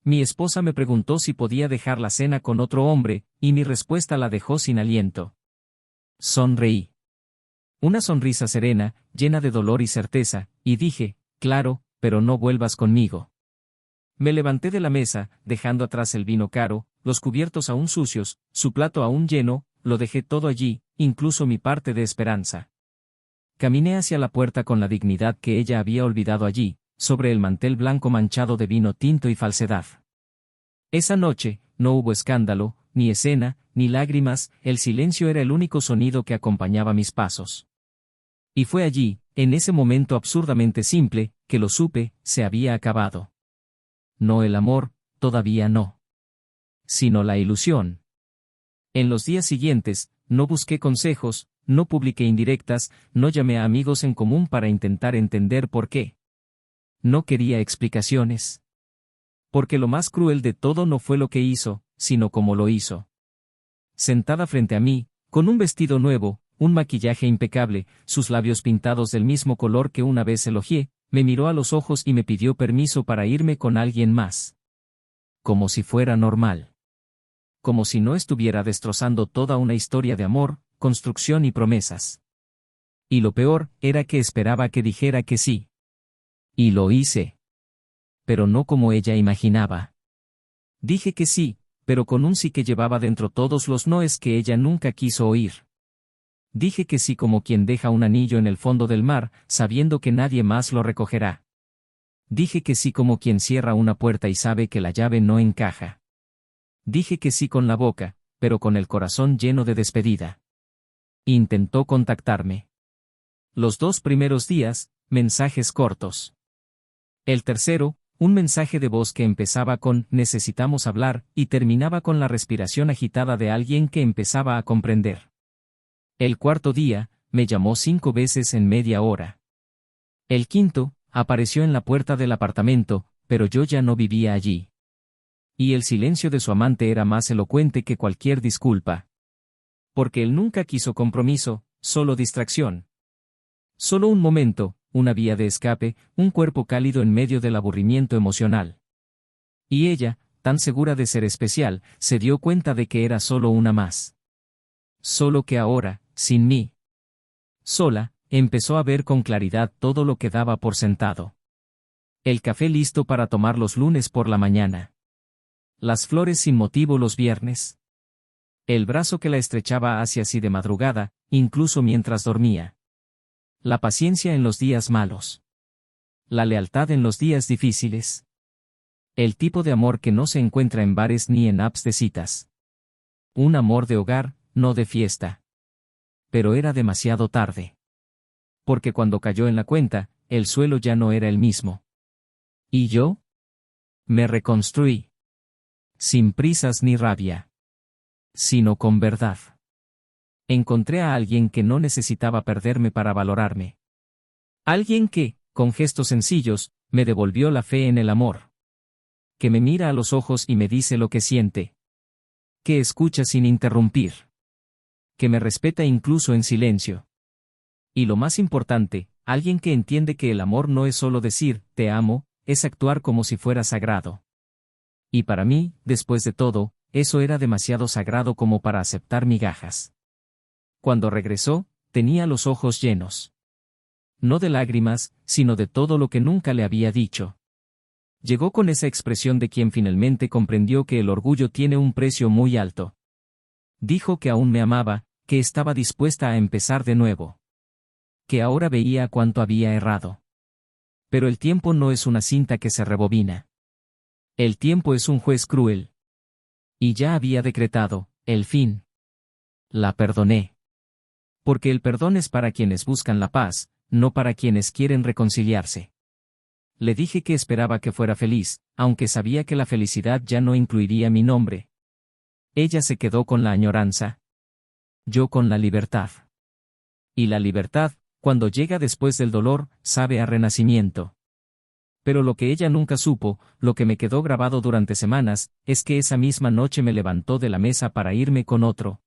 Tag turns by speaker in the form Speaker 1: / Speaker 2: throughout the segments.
Speaker 1: mi esposa me preguntó si podía dejar la cena con otro hombre, y mi respuesta la dejó sin aliento. Sonreí. Una sonrisa serena, llena de dolor y certeza, y dije, claro, pero no vuelvas conmigo. Me levanté de la mesa, dejando atrás el vino caro, los cubiertos aún sucios, su plato aún lleno, lo dejé todo allí, incluso mi parte de esperanza. Caminé hacia la puerta con la dignidad que ella había olvidado allí, sobre el mantel blanco manchado de vino tinto y falsedad. Esa noche, no hubo escándalo, ni escena, ni lágrimas, el silencio era el único sonido que acompañaba mis pasos. Y fue allí, en ese momento absurdamente simple, que lo supe, se había acabado. No el amor, todavía no. Sino la ilusión. En los días siguientes, no busqué consejos, no publiqué indirectas, no llamé a amigos en común para intentar entender por qué. No quería explicaciones. Porque lo más cruel de todo no fue lo que hizo, sino cómo lo hizo. Sentada frente a mí, con un vestido nuevo, un maquillaje impecable, sus labios pintados del mismo color que una vez elogié, me miró a los ojos y me pidió permiso para irme con alguien más. Como si fuera normal. Como si no estuviera destrozando toda una historia de amor, construcción y promesas. Y lo peor, era que esperaba que dijera que sí. Y lo hice. Pero no como ella imaginaba. Dije que sí, pero con un sí que llevaba dentro todos los noes que ella nunca quiso oír. Dije que sí como quien deja un anillo en el fondo del mar, sabiendo que nadie más lo recogerá. Dije que sí como quien cierra una puerta y sabe que la llave no encaja. Dije que sí con la boca, pero con el corazón lleno de despedida. Intentó contactarme. Los 2 primeros días, mensajes cortos. El tercero, un mensaje de voz que empezaba con «necesitamos hablar» y terminaba con la respiración agitada de alguien que empezaba a comprender. El cuarto día, me llamó 5 veces en media hora. El quinto, apareció en la puerta del apartamento, pero yo ya no vivía allí. Y el silencio de su amante era más elocuente que cualquier disculpa. Porque él nunca quiso compromiso, solo distracción. Solo un momento, una vía de escape, un cuerpo cálido en medio del aburrimiento emocional. Y ella, tan segura de ser especial, se dio cuenta de que era solo una más. Solo que ahora, sin mí. Sola, empezó a ver con claridad todo lo que daba por sentado. El café listo para tomar los lunes por la mañana. Las flores sin motivo los viernes. El brazo que la estrechaba hacia sí de madrugada, incluso mientras dormía. La paciencia en los días malos. La lealtad en los días difíciles. El tipo de amor que no se encuentra en bares ni en apps de citas. Un amor de hogar, no de fiesta. Pero era demasiado tarde. Porque cuando cayó en la cuenta, el suelo ya no era el mismo. ¿Y yo? Me reconstruí. Sin prisas ni rabia. Sino con verdad. Encontré a alguien que no necesitaba perderme para valorarme. Alguien que, con gestos sencillos, me devolvió la fe en el amor. Que me mira a los ojos y me dice lo que siente. Que escucha sin interrumpir. Que me respeta incluso en silencio. Y lo más importante, alguien que entiende que el amor no es solo decir, te amo, es actuar como si fuera sagrado. Y para mí, después de todo, eso era demasiado sagrado como para aceptar migajas. Cuando regresó, tenía los ojos llenos. No de lágrimas, sino de todo lo que nunca le había dicho. Llegó con esa expresión de quien finalmente comprendió que el orgullo tiene un precio muy alto. Dijo que aún me amaba, que estaba dispuesta a empezar de nuevo. Que ahora veía cuánto había errado. Pero el tiempo no es una cinta que se rebobina. El tiempo es un juez cruel. Y ya había decretado el fin. La perdoné. Porque el perdón es para quienes buscan la paz, no para quienes quieren reconciliarse. Le dije que esperaba que fuera feliz, aunque sabía que la felicidad ya no incluiría mi nombre. Ella se quedó con la añoranza. Yo con la libertad. Y la libertad, cuando llega después del dolor, sabe a renacimiento. Pero lo que ella nunca supo, lo que me quedó grabado durante semanas, es que esa misma noche me levantó de la mesa para irme con otro.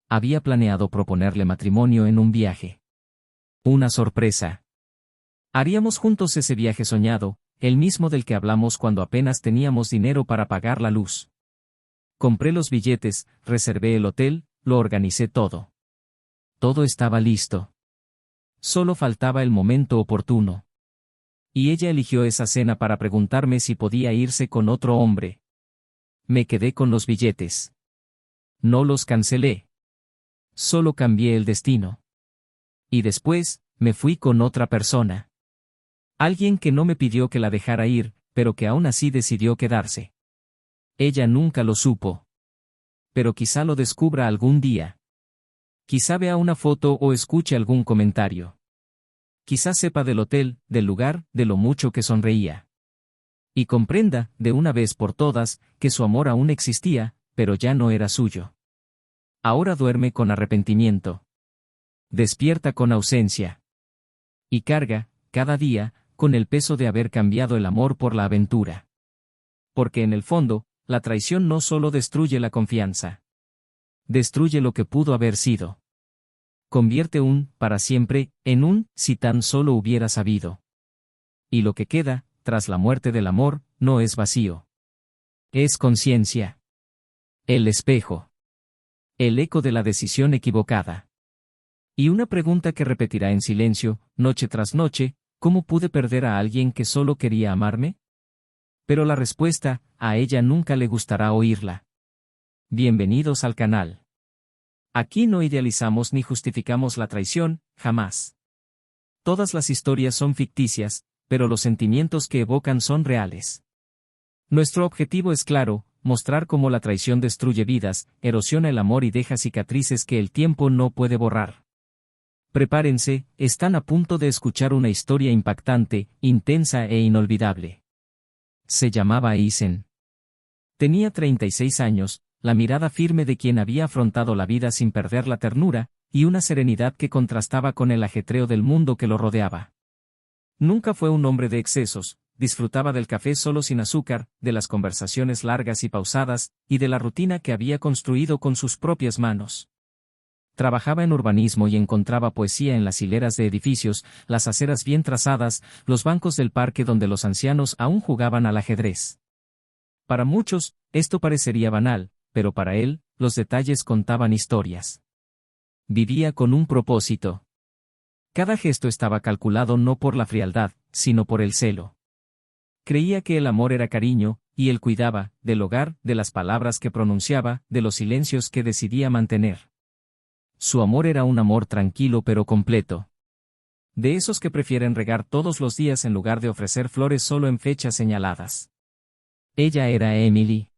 Speaker 1: Había planeado proponerle matrimonio en un viaje. Una sorpresa. Haríamos juntos ese viaje soñado, el mismo del que hablamos cuando apenas teníamos dinero para pagar la luz. Compré los billetes, reservé el hotel, lo organicé todo. Todo estaba listo. Solo faltaba el momento oportuno. Y ella eligió esa cena para preguntarme si podía irse con otro hombre. Me quedé con los billetes. No los cancelé. Solo cambié el destino. Y después, me fui con otra persona. Alguien que no me pidió que la dejara ir, pero que aún así decidió quedarse. Ella nunca lo supo. Pero quizá lo descubra algún día. Quizá vea una foto o escuche algún comentario. Quizá sepa del hotel, del lugar, de lo mucho que sonreía. Y comprenda, de una vez por todas, que su amor aún existía, pero ya no era suyo. Ahora duerme con arrepentimiento. Despierta con ausencia. Y carga, cada día, con el peso de haber cambiado el amor por la aventura. Porque en el fondo, la traición no solo destruye la confianza. Destruye lo que pudo haber sido. Convierte un, para siempre, en un, si tan solo hubiera sabido. Y lo que queda, tras la muerte del amor, no es vacío. Es conciencia. El espejo. El eco de la decisión equivocada. Y una pregunta que repetirá en silencio, noche tras noche, ¿cómo pude perder a alguien que solo quería amarme? Pero la respuesta, a ella nunca le gustará oírla. Bienvenidos al canal. Aquí no idealizamos ni justificamos la traición, jamás. Todas las historias son ficticias, pero los sentimientos que evocan son reales. Nuestro objetivo es claro, mostrar cómo la traición destruye vidas, erosiona el amor y deja cicatrices que el tiempo no puede borrar. Prepárense, están a punto de escuchar una historia impactante, intensa e inolvidable. Se llamaba Aizen. Tenía 36 años, la mirada firme de quien había afrontado la vida sin perder la ternura, y una serenidad que contrastaba con el ajetreo del mundo que lo rodeaba. Nunca fue un hombre de excesos, disfrutaba del café solo sin azúcar, de las conversaciones largas y pausadas, y de la rutina que había construido con sus propias manos. Trabajaba en urbanismo y encontraba poesía en las hileras de edificios, las aceras bien trazadas, los bancos del parque donde los ancianos aún jugaban al ajedrez. Para muchos, esto parecería banal, pero para él, los detalles contaban historias. Vivía con un propósito. Cada gesto estaba calculado no por la frialdad, sino por el celo. Creía que el amor era cariño, y él cuidaba, del hogar, de las palabras que pronunciaba, de los silencios que decidía mantener. Su amor era un amor tranquilo pero completo. De esos que prefieren regar todos los días en lugar de ofrecer flores solo en fechas señaladas. Ella era Emily.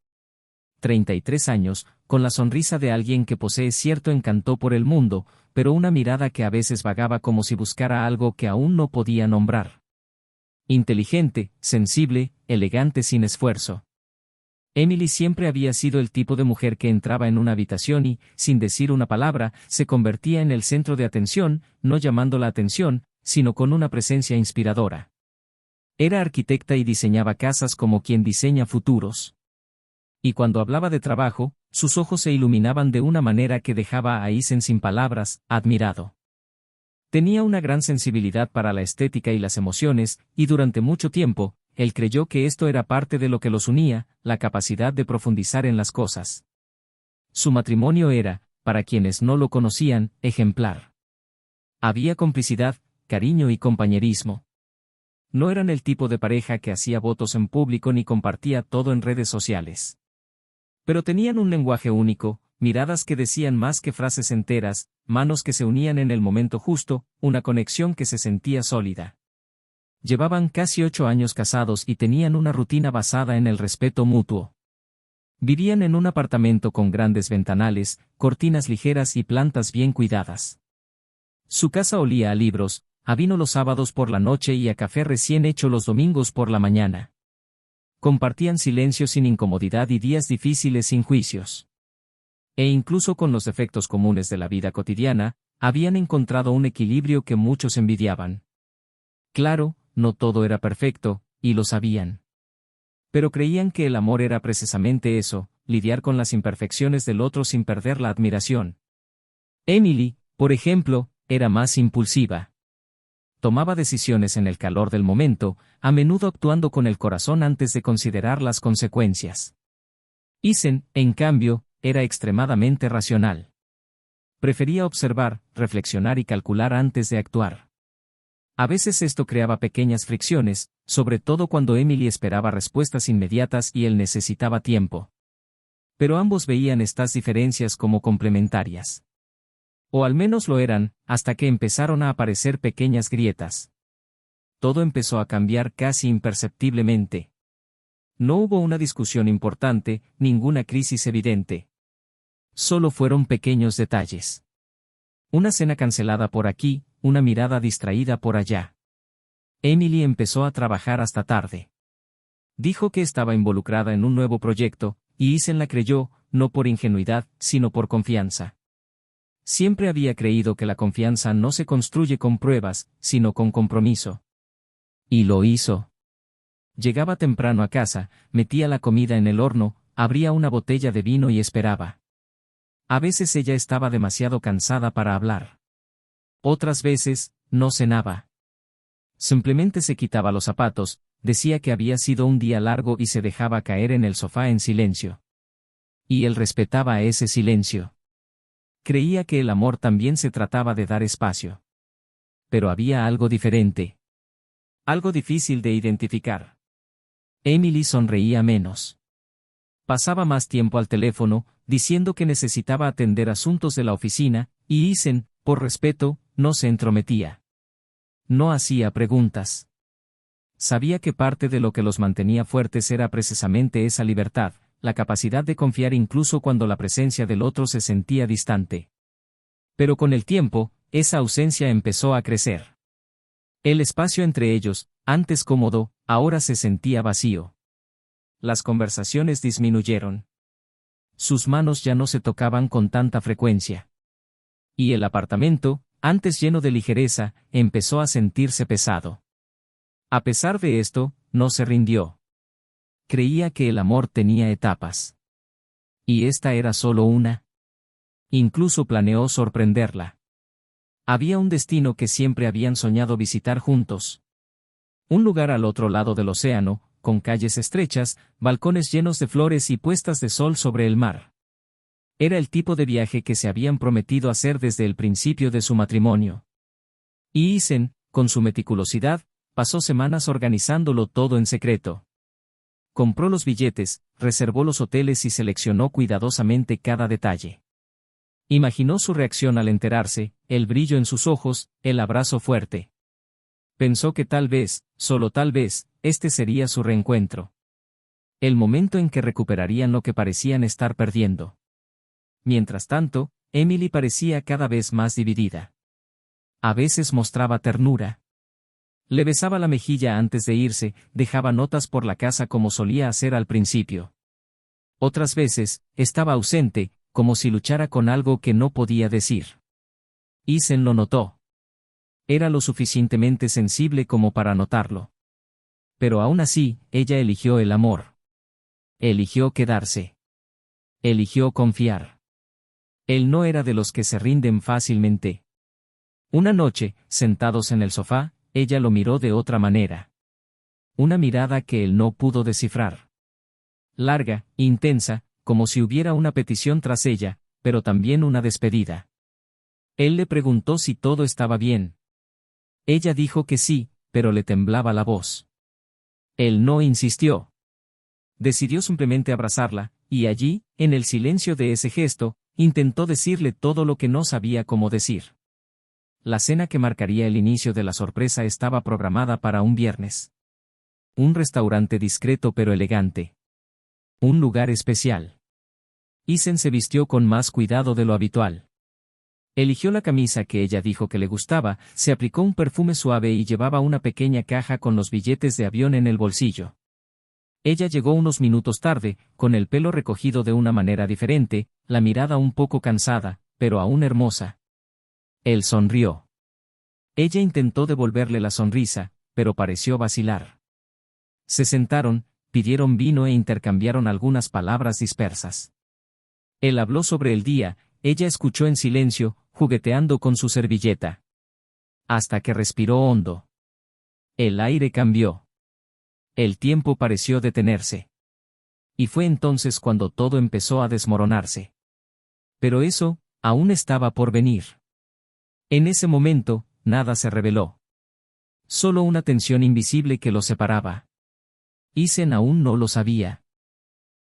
Speaker 1: 33 años, con la sonrisa de alguien que posee cierto encanto por el mundo, pero una mirada que a veces vagaba como si buscara algo que aún no podía nombrar. Inteligente, sensible, elegante sin esfuerzo. Emily siempre había sido el tipo de mujer que entraba en una habitación y, sin decir una palabra, se convertía en el centro de atención, no llamando la atención, sino con una presencia inspiradora. Era arquitecta y diseñaba casas como quien diseña futuros. Y cuando hablaba de trabajo, sus ojos se iluminaban de una manera que dejaba a Aizen sin palabras, admirado. Tenía una gran sensibilidad para la estética y las emociones, y durante mucho tiempo, él creyó que esto era parte de lo que los unía, la capacidad de profundizar en las cosas. Su matrimonio era, para quienes no lo conocían, ejemplar. Había complicidad, cariño y compañerismo. No eran el tipo de pareja que hacía votos en público ni compartía todo en redes sociales. Pero tenían un lenguaje único, miradas que decían más que frases enteras, manos que se unían en el momento justo, una conexión que se sentía sólida. Llevaban casi 8 años casados y tenían una rutina basada en el respeto mutuo. Vivían en un apartamento con grandes ventanales, cortinas ligeras y plantas bien cuidadas. Su casa olía a libros, a vino los sábados por la noche y a café recién hecho los domingos por la mañana. Compartían silencio sin incomodidad y días difíciles sin juicios. E incluso con los defectos comunes de la vida cotidiana, habían encontrado un equilibrio que muchos envidiaban. Claro, no todo era perfecto, y lo sabían. Pero creían que el amor era precisamente eso, lidiar con las imperfecciones del otro sin perder la admiración. Emily, por ejemplo, era más impulsiva. tomaba decisiones en el calor del momento, a menudo actuando con el corazón antes de considerar las consecuencias. Isen, en cambio, era extremadamente racional. Prefería observar, reflexionar y calcular antes de actuar. A veces esto creaba pequeñas fricciones, sobre todo cuando Emily esperaba respuestas inmediatas y él necesitaba tiempo. Pero ambos veían estas diferencias como complementarias. O al menos lo eran, hasta que empezaron a aparecer pequeñas grietas. Todo empezó a cambiar casi imperceptiblemente. No hubo una discusión importante, ninguna crisis evidente. Solo fueron pequeños detalles. Una cena cancelada por aquí, una mirada distraída por allá. Emily empezó a trabajar hasta tarde. Dijo que estaba involucrada en un nuevo proyecto, y Isen la creyó, no por ingenuidad, sino por confianza. Siempre había creído que la confianza no se construye con pruebas, sino con compromiso. Y lo hizo. Llegaba temprano a casa, metía la comida en el horno, abría una botella de vino y esperaba. A veces ella estaba demasiado cansada para hablar. Otras veces, no cenaba. Simplemente se quitaba los zapatos, decía que había sido un día largo y se dejaba caer en el sofá en silencio. Y él respetaba ese silencio. Creía que el amor también se trataba de dar espacio. Pero había algo diferente. Algo difícil de identificar. Emily sonreía menos. Pasaba más tiempo al teléfono, diciendo que necesitaba atender asuntos de la oficina, y Isen, por respeto, no se entrometía. No hacía preguntas. Sabía que parte de lo que los mantenía fuertes era precisamente esa libertad, la capacidad de confiar incluso cuando la presencia del otro se sentía distante. Pero con el tiempo, esa ausencia empezó a crecer. El espacio entre ellos, antes cómodo, ahora se sentía vacío. Las conversaciones disminuyeron. Sus manos ya no se tocaban con tanta frecuencia. Y el apartamento, antes lleno de ligereza, empezó a sentirse pesado. A pesar de esto, no se rindió. Creía que el amor tenía etapas. Y esta era solo una. Incluso planeó sorprenderla. Había un destino que siempre habían soñado visitar juntos. Un lugar al otro lado del océano, con calles estrechas, balcones llenos de flores y puestas de sol sobre el mar. Era el tipo de viaje que se habían prometido hacer desde el principio de su matrimonio. Y Isen, con su meticulosidad, pasó semanas organizándolo todo en secreto. Compró los billetes, reservó los hoteles y seleccionó cuidadosamente cada detalle. Imaginó su reacción al enterarse, el brillo en sus ojos, el abrazo fuerte. Pensó que tal vez, solo tal vez, este sería su reencuentro. El momento en que recuperarían lo que parecían estar perdiendo. Mientras tanto, Emily parecía cada vez más dividida. A veces mostraba ternura. Le besaba la mejilla antes de irse, dejaba notas por la casa como solía hacer al principio. Otras veces, estaba ausente, como si luchara con algo que no podía decir. Isen lo notó. Era lo suficientemente sensible como para notarlo. Pero aún así, ella eligió el amor. Eligió quedarse. Eligió confiar. Él no era de los que se rinden fácilmente. Una noche, sentados en el sofá, ella lo miró de otra manera. Una mirada que él no pudo descifrar. Larga, intensa, como si hubiera una petición tras ella, pero también una despedida. Él le preguntó si todo estaba bien. Ella dijo que sí, pero le temblaba la voz. Él no insistió. Decidió simplemente abrazarla, y allí, en el silencio de ese gesto, intentó decirle todo lo que no sabía cómo decir. La cena que marcaría el inicio de la sorpresa estaba programada para un viernes. Un restaurante discreto pero elegante. Un lugar especial. Isen se vistió con más cuidado de lo habitual. Eligió la camisa que ella dijo que le gustaba, se aplicó un perfume suave y llevaba una pequeña caja con los billetes de avión en el bolsillo. Ella llegó unos minutos tarde, con el pelo recogido de una manera diferente, la mirada un poco cansada, pero aún hermosa. Él sonrió. Ella intentó devolverle la sonrisa, pero pareció vacilar. Se sentaron, pidieron vino e intercambiaron algunas palabras dispersas. Él habló sobre el día, ella escuchó en silencio, jugueteando con su servilleta. Hasta que respiró hondo. El aire cambió. El tiempo pareció detenerse. Y fue entonces cuando todo empezó a desmoronarse. Pero eso, aún estaba por venir. En ese momento, nada se reveló. Solo una tensión invisible que los separaba. Isen aún no lo sabía.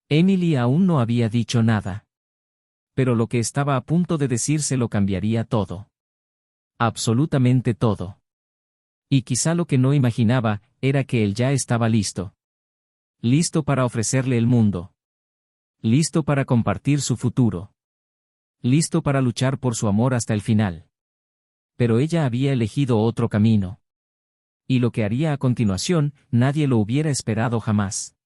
Speaker 1: Emily aún no había dicho nada. Pero lo que estaba a punto de decirse lo cambiaría todo. Absolutamente todo. Y quizá lo que no imaginaba, era que él ya estaba listo. Listo para ofrecerle el mundo. Listo para compartir su futuro. Listo para luchar por su amor hasta el final. Pero ella había elegido otro camino. Y lo que haría a continuación, nadie lo hubiera esperado jamás.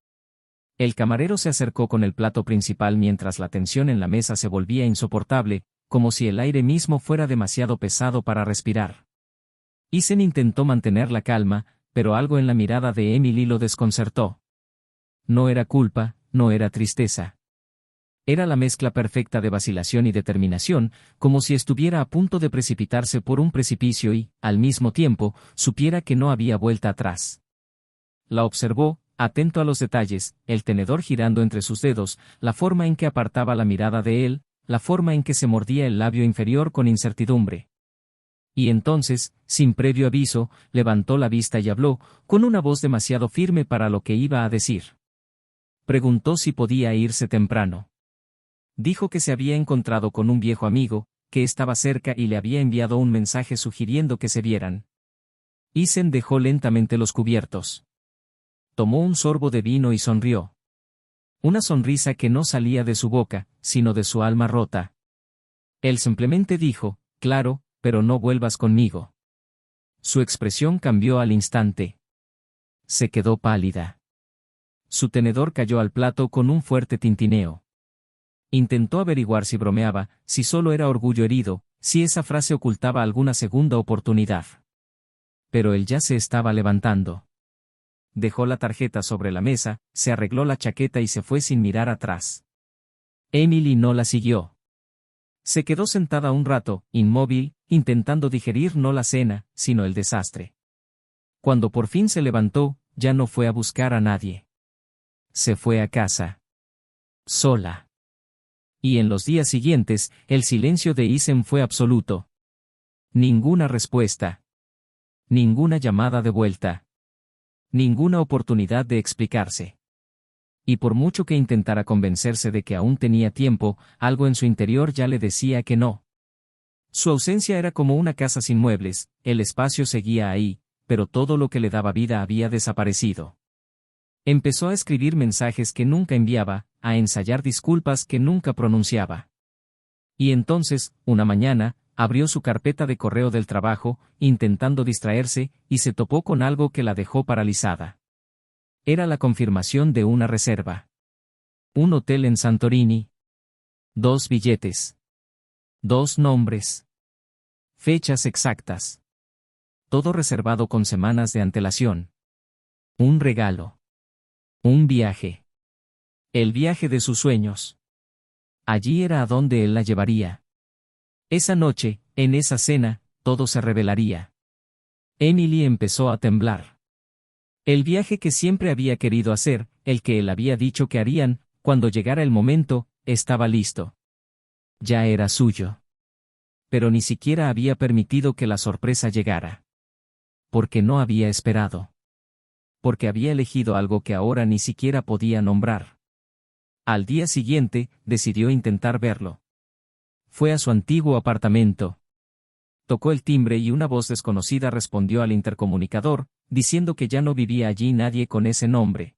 Speaker 1: El camarero se acercó con el plato principal mientras la tensión en la mesa se volvía insoportable, como si el aire mismo fuera demasiado pesado para respirar. Isen intentó mantener la calma, pero algo en la mirada de Emily lo desconcertó. No era culpa, no era tristeza. Era la mezcla perfecta de vacilación y determinación, como si estuviera a punto de precipitarse por un precipicio y, al mismo tiempo, supiera que no había vuelta atrás. La observó, atento a los detalles, el tenedor girando entre sus dedos, la forma en que apartaba la mirada de él, la forma en que se mordía el labio inferior con incertidumbre. Y entonces, sin previo aviso, levantó la vista y habló, con una voz demasiado firme para lo que iba a decir. Preguntó si podía irse temprano. Dijo que se había encontrado con un viejo amigo, que estaba cerca y le había enviado un mensaje sugiriendo que se vieran. Isen dejó lentamente los cubiertos. Tomó un sorbo de vino y sonrió. Una sonrisa que no salía de su boca, sino de su alma rota. Él simplemente dijo, claro, pero no vuelvas conmigo. Su expresión cambió al instante. Se quedó pálida. Su tenedor cayó al plato con un fuerte tintineo. Intentó averiguar si bromeaba, si solo era orgullo herido, si esa frase ocultaba alguna segunda oportunidad. Pero él ya se estaba levantando. Dejó la tarjeta sobre la mesa, se arregló la chaqueta y se fue sin mirar atrás. Emily no la siguió. Se quedó sentada un rato, inmóvil, intentando digerir no la cena, sino el desastre. Cuando por fin se levantó, ya no fue a buscar a nadie. Se fue a casa. Sola. Y en los días siguientes, el silencio de Isen fue absoluto. Ninguna respuesta. Ninguna llamada de vuelta. Ninguna oportunidad de explicarse. Y por mucho que intentara convencerse de que aún tenía tiempo, algo en su interior ya le decía que no. Su ausencia era como una casa sin muebles, el espacio seguía ahí, pero todo lo que le daba vida había desaparecido. Empezó a escribir mensajes que nunca enviaba, a ensayar disculpas que nunca pronunciaba. Y entonces, una mañana, abrió su carpeta de correo del trabajo, intentando distraerse, y se topó con algo que la dejó paralizada. Era la confirmación de una reserva. Un hotel en Santorini. 2 billetes. 2 nombres. Fechas exactas. Todo reservado con semanas de antelación. Un regalo. Un viaje. El viaje de sus sueños. Allí era a donde él la llevaría. Esa noche, en esa cena, todo se revelaría. Emily empezó a temblar. El viaje que siempre había querido hacer, el que él había dicho que harían, cuando llegara el momento, estaba listo. Ya era suyo. Pero ni siquiera había permitido que la sorpresa llegara. Porque no había esperado. Porque había elegido algo que ahora ni siquiera podía nombrar. Al día siguiente, decidió intentar verlo. Fue a su antiguo apartamento. Tocó el timbre y una voz desconocida respondió al intercomunicador, diciendo que ya no vivía allí nadie con ese nombre.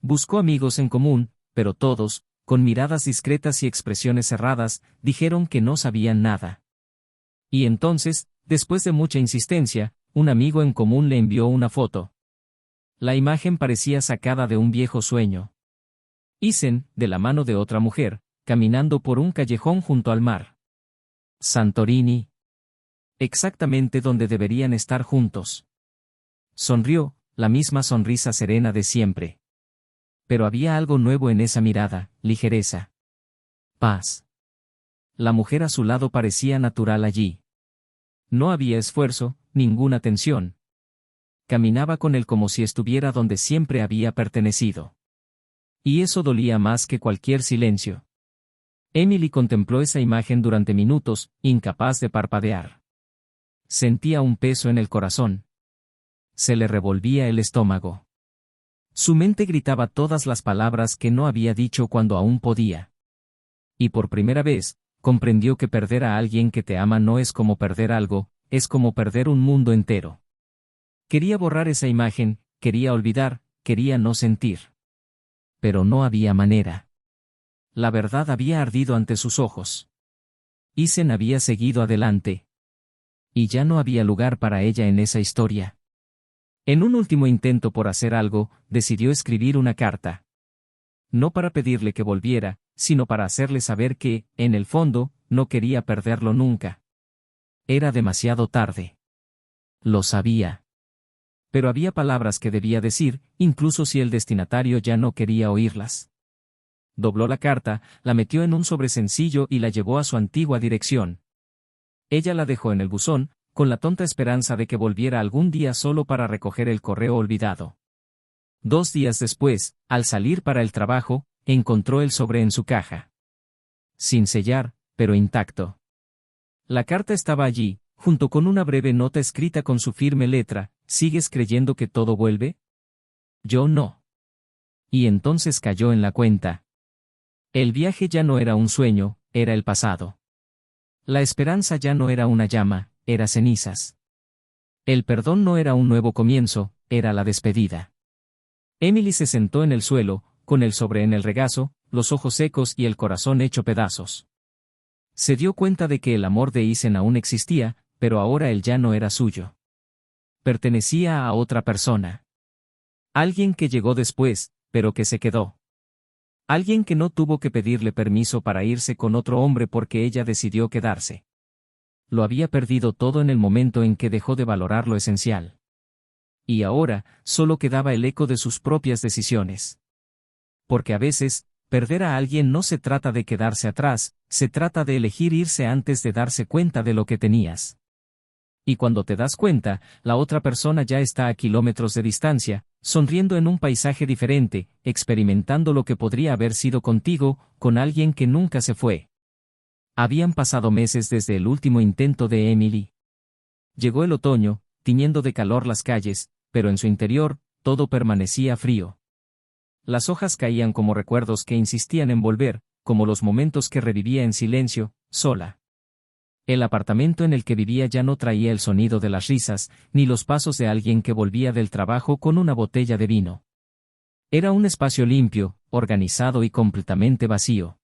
Speaker 1: Buscó amigos en común, pero todos, con miradas discretas y expresiones cerradas, dijeron que no sabían nada. Y entonces, después de mucha insistencia, un amigo en común le envió una foto. La imagen parecía sacada de un viejo sueño. Isen, de la mano de otra mujer, caminando por un callejón junto al mar. Santorini. Exactamente donde deberían estar juntos. Sonrió, la misma sonrisa serena de siempre. Pero había algo nuevo en esa mirada, ligereza. Paz. La mujer a su lado parecía natural allí. No había esfuerzo, ninguna tensión. Caminaba con él como si estuviera donde siempre había pertenecido. Y eso dolía más que cualquier silencio. Emily contempló esa imagen durante minutos, incapaz de parpadear. Sentía un peso en el corazón. Se le revolvía el estómago. Su mente gritaba todas las palabras que no había dicho cuando aún podía. Y por primera vez, comprendió que perder a alguien que te ama no es como perder algo, es como perder un mundo entero. Quería borrar esa imagen, quería olvidar, quería no sentir. Pero no había manera. La verdad había ardido ante sus ojos. Isen había seguido adelante. Y ya no había lugar para ella en esa historia. En un último intento por hacer algo, decidió escribir una carta. No para pedirle que volviera, sino para hacerle saber que, en el fondo, no quería perderlo nunca. Era demasiado tarde. Lo sabía. Pero había palabras que debía decir, incluso si el destinatario ya no quería oírlas. Dobló la carta, la metió en un sobre sencillo y la llevó a su antigua dirección. Ella la dejó en el buzón, con la tonta esperanza de que volviera algún día solo para recoger el correo olvidado. 2 días después, al salir para el trabajo, encontró el sobre en su caja. Sin sellar, pero intacto. La carta estaba allí, junto con una breve nota escrita con su firme letra: ¿sigues creyendo que todo vuelve? Yo no. Y entonces cayó en la cuenta. El viaje ya no era un sueño, era el pasado. La esperanza ya no era una llama, era cenizas. El perdón no era un nuevo comienzo, era la despedida. Emily se sentó en el suelo, con el sobre en el regazo, los ojos secos y el corazón hecho pedazos. Se dio cuenta de que el amor de Isen aún existía, pero ahora él ya no era suyo. Pertenecía a otra persona. Alguien que llegó después, pero que se quedó. Alguien que no tuvo que pedirle permiso para irse con otro hombre porque ella decidió quedarse. Lo había perdido todo en el momento en que dejó de valorar lo esencial. Y ahora, solo quedaba el eco de sus propias decisiones. Porque a veces, perder a alguien no se trata de quedarse atrás, se trata de elegir irse antes de darse cuenta de lo que tenías. Y cuando te das cuenta, la otra persona ya está a kilómetros de distancia, sonriendo en un paisaje diferente, experimentando lo que podría haber sido contigo, con alguien que nunca se fue. Habían pasado meses desde el último intento de Emily. Llegó el otoño, tiñendo de calor las calles, pero en su interior, todo permanecía frío. Las hojas caían como recuerdos que insistían en volver, como los momentos que revivía en silencio, sola. El apartamento en el que vivía ya no traía el sonido de las risas, ni los pasos de alguien que volvía del trabajo con una botella de vino. Era un espacio limpio, organizado y completamente vacío.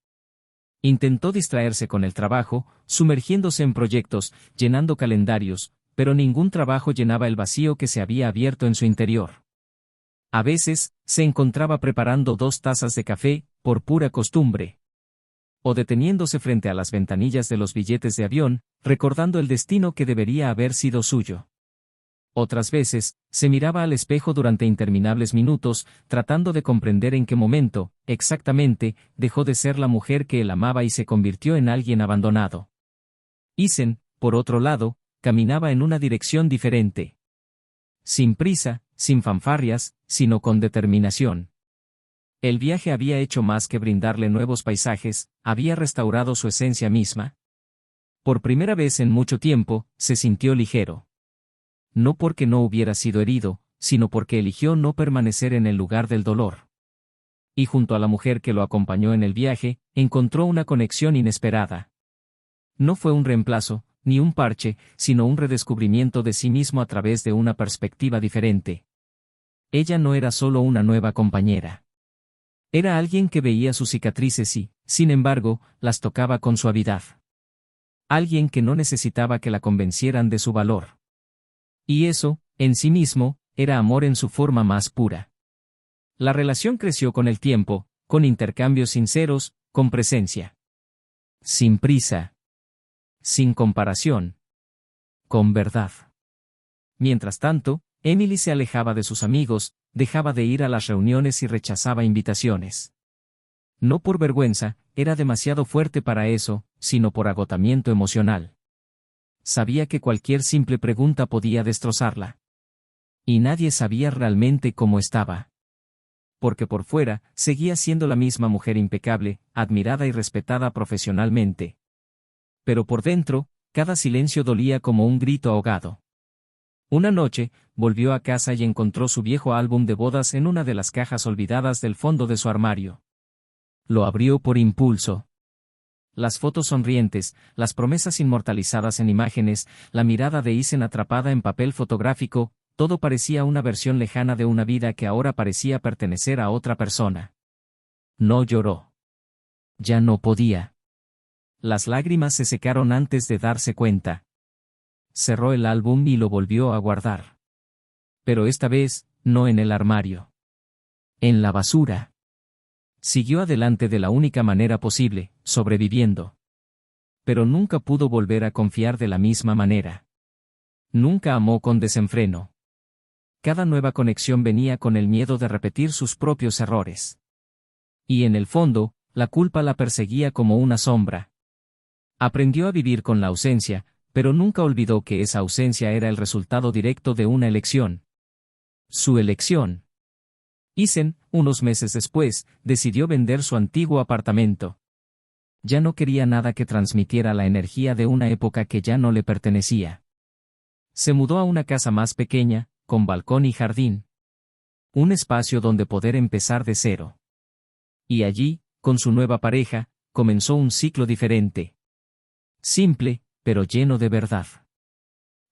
Speaker 1: Intentó distraerse con el trabajo, sumergiéndose en proyectos, llenando calendarios, pero ningún trabajo llenaba el vacío que se había abierto en su interior. A veces, se encontraba preparando 2 tazas de café, por pura costumbre. O deteniéndose frente a las ventanillas de los billetes de avión, recordando el destino que debería haber sido suyo. Otras veces, se miraba al espejo durante interminables minutos, tratando de comprender en qué momento, exactamente, dejó de ser la mujer que él amaba y se convirtió en alguien abandonado. Isen, por otro lado, caminaba en una dirección diferente. Sin prisa, sin fanfarrias, sino con determinación. El viaje había hecho más que brindarle nuevos paisajes, había restaurado su esencia misma. Por primera vez en mucho tiempo, se sintió ligero. No porque no hubiera sido herido, sino porque eligió no permanecer en el lugar del dolor. Y junto a la mujer que lo acompañó en el viaje, encontró una conexión inesperada. No fue un reemplazo, ni un parche, sino un redescubrimiento de sí mismo a través de una perspectiva diferente. Ella no era solo una nueva compañera. Era alguien que veía sus cicatrices y, sin embargo, las tocaba con suavidad. Alguien que no necesitaba que la convencieran de su valor. Y eso, en sí mismo, era amor en su forma más pura. La relación creció con el tiempo, con intercambios sinceros, con presencia. Sin prisa. Sin comparación. Con verdad. Mientras tanto, Emily se alejaba de sus amigos, dejaba de ir a las reuniones y rechazaba invitaciones. No por vergüenza, era demasiado fuerte para eso, sino por agotamiento emocional. Sabía que cualquier simple pregunta podía destrozarla. Y nadie sabía realmente cómo estaba. Porque por fuera, seguía siendo la misma mujer impecable, admirada y respetada profesionalmente. Pero por dentro, cada silencio dolía como un grito ahogado. Una noche, volvió a casa y encontró su viejo álbum de bodas en una de las cajas olvidadas del fondo de su armario. Lo abrió por impulso. Las fotos sonrientes, las promesas inmortalizadas en imágenes, la mirada de Isen atrapada en papel fotográfico, todo parecía una versión lejana de una vida que ahora parecía pertenecer a otra persona. No lloró. Ya no podía. Las lágrimas se secaron antes de darse cuenta. Cerró el álbum y lo volvió a guardar. Pero esta vez, no en el armario. En la basura. Siguió adelante de la única manera posible, sobreviviendo. Pero nunca pudo volver a confiar de la misma manera. Nunca amó con desenfreno. Cada nueva conexión venía con el miedo de repetir sus propios errores. Y en el fondo, la culpa la perseguía como una sombra. Aprendió a vivir con la ausencia, pero nunca olvidó que esa ausencia era el resultado directo de una elección. Su elección. Isen, unos meses después, decidió vender su antiguo apartamento. Ya no quería nada que transmitiera la energía de una época que ya no le pertenecía. Se mudó a una casa más pequeña, con balcón y jardín. Un espacio donde poder empezar de cero. Y allí, con su nueva pareja, comenzó un ciclo diferente. Simple, pero lleno de verdad.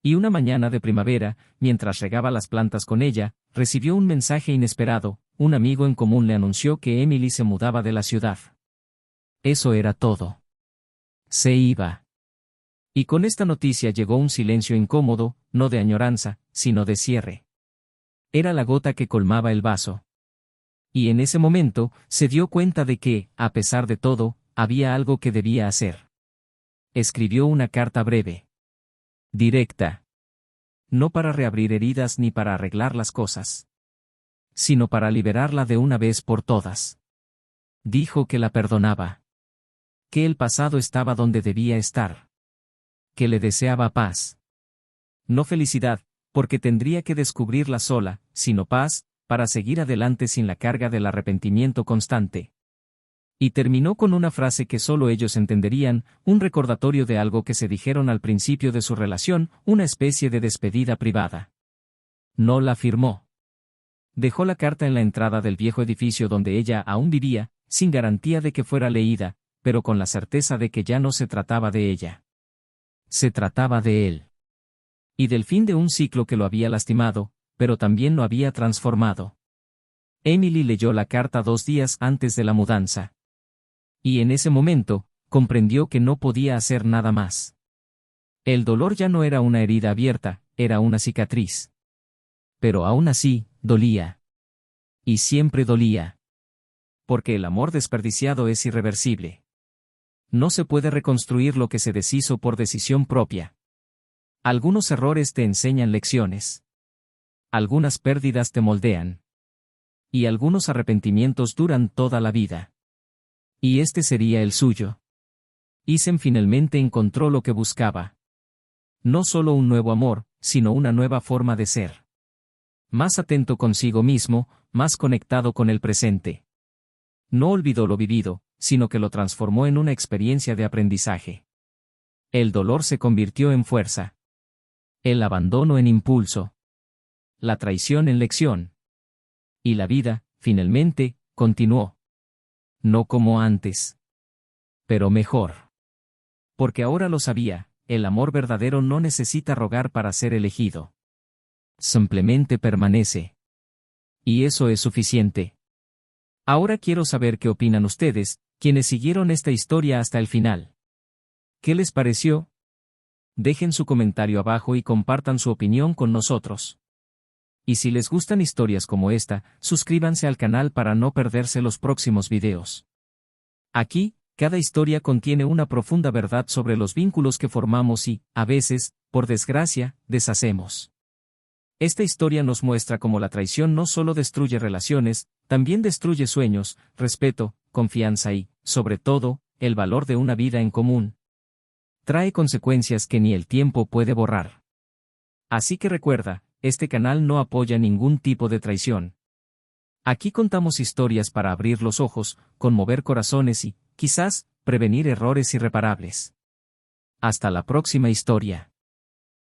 Speaker 1: Y una mañana de primavera, mientras regaba las plantas con ella, recibió un mensaje inesperado. Un amigo en común le anunció que Emily se mudaba de la ciudad. Eso era todo. Se iba. Y con esta noticia llegó un silencio incómodo, no de añoranza, sino de cierre. Era la gota que colmaba el vaso. Y en ese momento, se dio cuenta de que, a pesar de todo, había algo que debía hacer. Escribió una carta breve. Directa. No para reabrir heridas ni para arreglar las cosas. Sino para liberarla de una vez por todas. Dijo que la perdonaba. Que el pasado estaba donde debía estar. Que le deseaba paz. No felicidad, porque tendría que descubrirla sola, sino paz, para seguir adelante sin la carga del arrepentimiento constante. Y terminó con una frase que solo ellos entenderían, un recordatorio de algo que se dijeron al principio de su relación, una especie de despedida privada. No la firmó. Dejó la carta en la entrada del viejo edificio donde ella aún vivía, sin garantía de que fuera leída, pero con la certeza de que ya no se trataba de ella. Se trataba de él. Y del fin de un ciclo que lo había lastimado, pero también lo había transformado. Emily leyó la carta 2 días antes de la mudanza. Y en ese momento, comprendió que no podía hacer nada más. El dolor ya no era una herida abierta, era una cicatriz. Pero aún así, dolía. Y siempre dolía. Porque el amor desperdiciado es irreversible. No se puede reconstruir lo que se deshizo por decisión propia. Algunos errores te enseñan lecciones. Algunas pérdidas te moldean. Y algunos arrepentimientos duran toda la vida. Y este sería el suyo. Isen finalmente encontró lo que buscaba. No solo un nuevo amor, sino una nueva forma de ser. Más atento consigo mismo, más conectado con el presente. No olvidó lo vivido, sino que lo transformó en una experiencia de aprendizaje. El dolor se convirtió en fuerza. El abandono en impulso. La traición en lección. Y la vida, finalmente, continuó. No como antes. Pero mejor. Porque ahora lo sabía, el amor verdadero no necesita rogar para ser elegido. Simplemente permanece. Y eso es suficiente. Ahora quiero saber qué opinan ustedes, quienes siguieron esta historia hasta el final. ¿Qué les pareció? Dejen su comentario abajo y compartan su opinión con nosotros. Y si les gustan historias como esta, suscríbanse al canal para no perderse los próximos videos. Aquí, cada historia contiene una profunda verdad sobre los vínculos que formamos y, a veces, por desgracia, deshacemos. Esta historia nos muestra cómo la traición no solo destruye relaciones, también destruye sueños, respeto, confianza y, sobre todo, el valor de una vida en común. trae consecuencias que ni el tiempo puede borrar. Así que recuerda, este canal no apoya ningún tipo de traición. Aquí contamos historias para abrir los ojos, conmover corazones y, quizás, prevenir errores irreparables. Hasta la próxima historia.